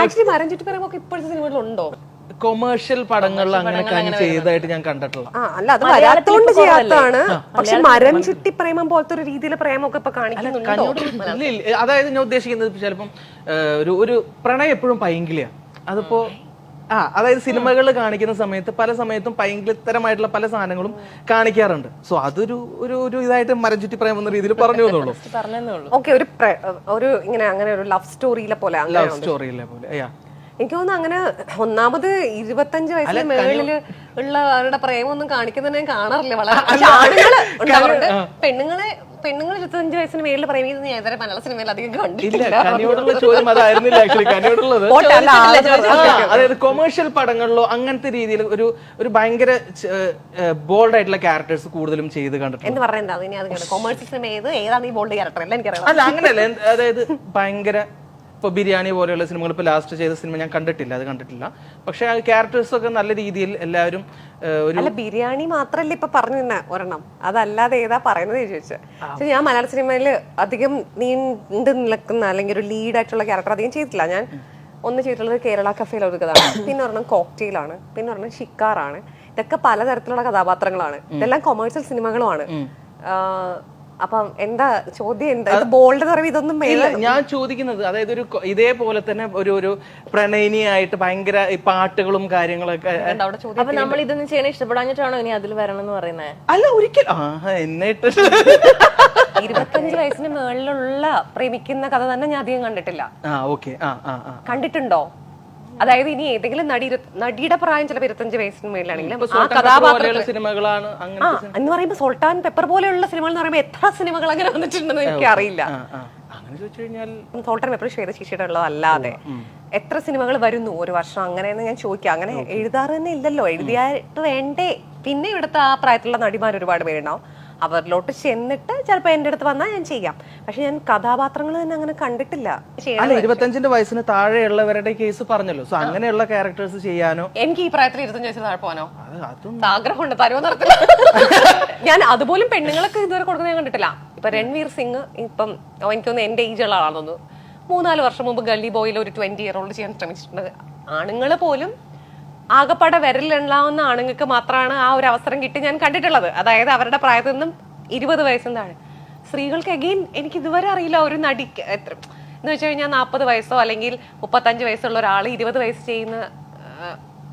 Actually മരം ചുറ്റി പറയുമ്പോൾ ഇപ്പോഴത്തെ സിനിമകളുണ്ടോ? കൊമേഴ്ഷ്യൽ പടങ്ങളിൽ അങ്ങനെ ചെയ്തതായിട്ട് ഞാൻ കണ്ടിട്ടുള്ള. അല്ല, അത് വരാത്തോണ്ട് ചെയ്യാത്തതാണ്. പക്ഷെ മരം ചുറ്റി പ്രേമം പോലത്തെ ഒരു രീതിയിലെ പ്രേമൊക്കെ ഇപ്പൊ കാണിക്കുന്നുണ്ടോ? അതായത് ഞാൻ ഉദ്ദേശിക്കുന്നത് ചിലപ്പം ഒരു പ്രണയം എപ്പോഴും പൈങ്കിളിയാ. അതിപ്പോ അതായത് സിനിമകളിൽ കാണിക്കുന്ന സമയത്ത് പല സമയത്തും പൈങ്കിളിത്തരമായിട്ടുള്ള പല സാധനങ്ങളും കാണിക്കാറുണ്ട്. സോ അതൊരു ഒരു ഇതായിട്ട് മരം ചുറ്റി പ്രേമം എന്ന രീതിയിൽ പറഞ്ഞു തന്നുള്ളൂ. ഓക്കെ, ഒരു ഇങ്ങനെ അങ്ങനെ ഒരു ലവ് സ്റ്റോറിയിലെ പോലെ എനിക്ക് തോന്നുന്നു. അങ്ങനെ ഒന്നാമത് 25 വയസ്സിന് മേളില് ഉള്ള അവരുടെ പ്രേമൊന്നും കാണിക്കുന്നതിനെ കാണാറില്ല വളരെ. ആണുങ്ങള് ഉണ്ടാവാറുണ്ട്. പെണ്ണുങ്ങൾ 25 വയസ്സിന് മേളിൽ പ്രേമിക്കുന്നത് ഞാൻ ഇതുവരെ മലയാള സിനിമയിൽ അധികം കണ്ടിട്ടില്ല. അതായത് കൊമേഴ്ഷ്യൽ പടങ്ങളിലോ അങ്ങനത്തെ രീതിയിൽ ഒരു ഭയങ്കര ബോൾഡ് ആയിട്ടുള്ള ക്യാരക്ടേഴ്സ് കൂടുതലും ചെയ്ത് കണ്ടിട്ടുണ്ട്. എന്ന് പറയുന്നത് കൊമേഴ്ഷ്യൽ സിനിമ ഏതാണ് ഈ ബോൾഡ് ക്യാരക്ടർ എല്ലാം എനിക്കറിയാം. അല്ല, അങ്ങനെയല്ല. അതായത് ഭയങ്കര ഇപ്പൊ ബിരിയാണി പോലെയുള്ള സിനിമകൾ ഇപ്പൊ ലാസ്റ്റ് ചെയ്ത സിനിമ ഞാൻ കണ്ടിട്ടില്ല. പക്ഷെ ആ ക്യാരക്ടേഴ്സ് ഒക്കെ നല്ല രീതിയിൽ എല്ലാവരും അല്ല, ബിരിയാണി മാത്രല്ല ഇപ്പൊ പറഞ്ഞു തന്നെ ഒരെണ്ണം, അതല്ലാതെ ഏതാ പറയുന്നത് ചോദിച്ചത്. പക്ഷെ ഞാൻ മലയാള സിനിമയിൽ അധികം നീണ്ടു നിൽക്കുന്ന അല്ലെങ്കിൽ ഒരു ലീഡായിട്ടുള്ള ക്യാരക്ടർ അധികം ചെയ്തിട്ടില്ല. ഞാൻ ഒന്ന് ചെയ്തിട്ടുള്ളത് കേരള കഫേയിൽ ഒരു കഥയാണ്, പിന്നെ ഒരെണ്ണം കോക്ടെയിലാണ്, പിന്നെ ഒരെണ്ണം ഷിക്കാറാണ്. ഇതൊക്കെ പലതരത്തിലുള്ള കഥാപാത്രങ്ങളാണ്. ഇതെല്ലാം കൊമേഴ്സ്യൽ സിനിമകളുമാണ്. അപ്പം എന്താ ചോദ്യം? എന്താ ബോൾഡ് എന്ന് പറയുമ്പോൾ ഇതൊന്നും ഞാൻ ചോദിക്കുന്നത്, അതായത് ഇതേപോലെ തന്നെ ഒരു പ്രണയിനിയായിട്ട് ഭയങ്കര പാട്ടുകളും കാര്യങ്ങളൊക്കെ. അപ്പൊ നമ്മൾ ഇതൊന്നും ചെയ്യണ ഇഷ്ടപ്പെടാഞ്ഞിട്ടാണോ ഇനി അതിൽ വരണം എന്ന് പറയുന്നത്? അല്ല, ഒരിക്കലും. എന്നിട്ട് 25 വയസ്സിന് മുകളിലുള്ള പ്രേമിക്കുന്ന കഥ തന്നെ ഞാൻ അധികം കണ്ടിട്ടില്ല. കണ്ടിട്ടുണ്ടോ? അതായത് ഇനി ഏതെങ്കിലും നടിയുടെ പ്രായം ചിലപ്പോൾ 25 വയസ്സിന് മേളിലാണെങ്കിലും ആ കഥാപാത്രം സിനിമകളാണ് എന്ന് പറയുമ്പോൾ സോൾട്ടാൻ പെപ്പർ പോലെയുള്ള സിനിമകൾ എന്ന് പറയുമ്പോൾ എത്ര സിനിമകൾ അങ്ങനെ വന്നിട്ടുണ്ടെന്ന് എനിക്ക് അറിയില്ല. സോൾട്ടാൻ പെപ്പർ ശ്വേതശിശിയുടെ ഉള്ളതല്ലാതെ എത്ര സിനിമകൾ വരുന്നു ഒരു വർഷം അങ്ങനെയെന്ന് ഞാൻ ചോദിക്കാം. അങ്ങനെ എഴുതാറ് തന്നെ ഇല്ലല്ലോ, എഴുതിയായിട്ട് വേണ്ടേ? പിന്നെ ഇവിടുത്തെ ആ പ്രായത്തിലുള്ള നടിമാർ ഒരുപാട് പേരുണ്ടാവും. അവരിലോട്ട് ചെന്നിട്ട് ചിലപ്പോ എന്റെ അടുത്ത് വന്നാൽ ഞാൻ ചെയ്യാം. പക്ഷെ ഞാൻ കഥാപാത്രങ്ങൾ തന്നെ അങ്ങനെ കണ്ടിട്ടില്ല. 25 വയസ്സിന് താഴെയുള്ളവരുടെ കേസ് പറഞ്ഞല്ലോ. സോ അങ്ങനെയുള്ള ക്യാരക്ടേഴ്സ് ചെയ്യാനോ എനിക്ക് ഈ പ്രായത്തിൽ 25 വയസ്സിന് താഴെ പോകാനോ ആഗ്രഹമുണ്ട്. തരുമോ നടത്തില്ല. ഞാൻ അതുപോലും പെണ്ണുങ്ങൾക്ക് ഇതുവരെ കൊടുക്കുന്നത് ഞാൻ കണ്ടിട്ടില്ല. ഇപ്പൊ രൺവീർ സിംഗ് ഇപ്പം എനിക്കൊന്ന് എന്റെ ഏജ് ഉള്ള ആളാണെന്ന് 3-4 വർഷം മുമ്പ് ഗല്ലി ബോയിൽ ഒരു 20 ഇയർ ഓൾഡ് ചെയ്യാൻ ശ്രമിച്ചിട്ടുണ്ട്. ആണുങ്ങൾ പോലും ആകപ്പാടെ വിരലിലുണ്ടാവുന്ന ആണുങ്ങൾക്ക് മാത്രമാണ് ആ ഒരു അവസരം കിട്ടി ഞാൻ കണ്ടിട്ടുള്ളത്. അതായത് അവരുടെ പ്രായത്തിൽ നിന്നും 20 വയസ്സിന് താഴെ. സ്ത്രീകൾക്ക് അഗെയിൻ എനിക്ക് ഇതുവരെ അറിയില്ല ഒരു നടിക്ക് എത്ര എന്ന് വെച്ച് കഴിഞ്ഞാൽ 40 വയസ്സോ അല്ലെങ്കിൽ 35 വയസ്സുള്ള ഒരാൾ 20 വയസ്സ് ചെയ്യുന്ന.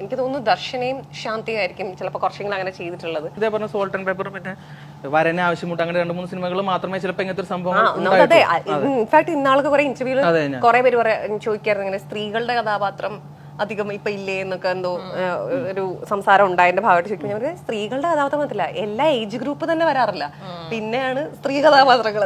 എനിക്ക് തോന്നുന്നു ദർശനയും ശാന്തിയായിരിക്കും ചിലപ്പോൾ കുറച്ചെങ്കിലും അങ്ങനെ ചെയ്തിട്ടുള്ളത്. ഇതേ പറഞ്ഞ സോൾട്ട് ആൻഡ് പെപ്പർ, പിന്നെ വരനെ ആവശ്യമുണ്ട്, അങ്ങനെ 2-3 സിനിമകൾ മാത്രമേ ചിലപ്പോൾ ഇങ്ങനത്തെ ഒരു സംഭവം. അതെ, ഇൻഫാക്ട് ഇന്നാൾക്ക് കുറെ ഇന്റർവ്യൂല് കുറെ പേര് ചോദിക്കായിരുന്നു ഇങ്ങനെ സ്ത്രീകളുടെ കഥാപാത്രം അധികം ഇപ്പൊ ഇല്ലേ എന്നൊക്കെ എന്തോ ഒരു സംസാരം ഉണ്ടായതിന്റെ ഭാഗമായിട്ട് ചോദിക്കുമ്പോൾ സ്ത്രീകളുടെ കഥാപാത്രം മാത്രമല്ല എല്ലാ ഏജ് ഗ്രൂപ്പ് തന്നെ വരാറില്ല, പിന്നെയാണ് സ്ത്രീ കഥാപാത്രങ്ങൾ.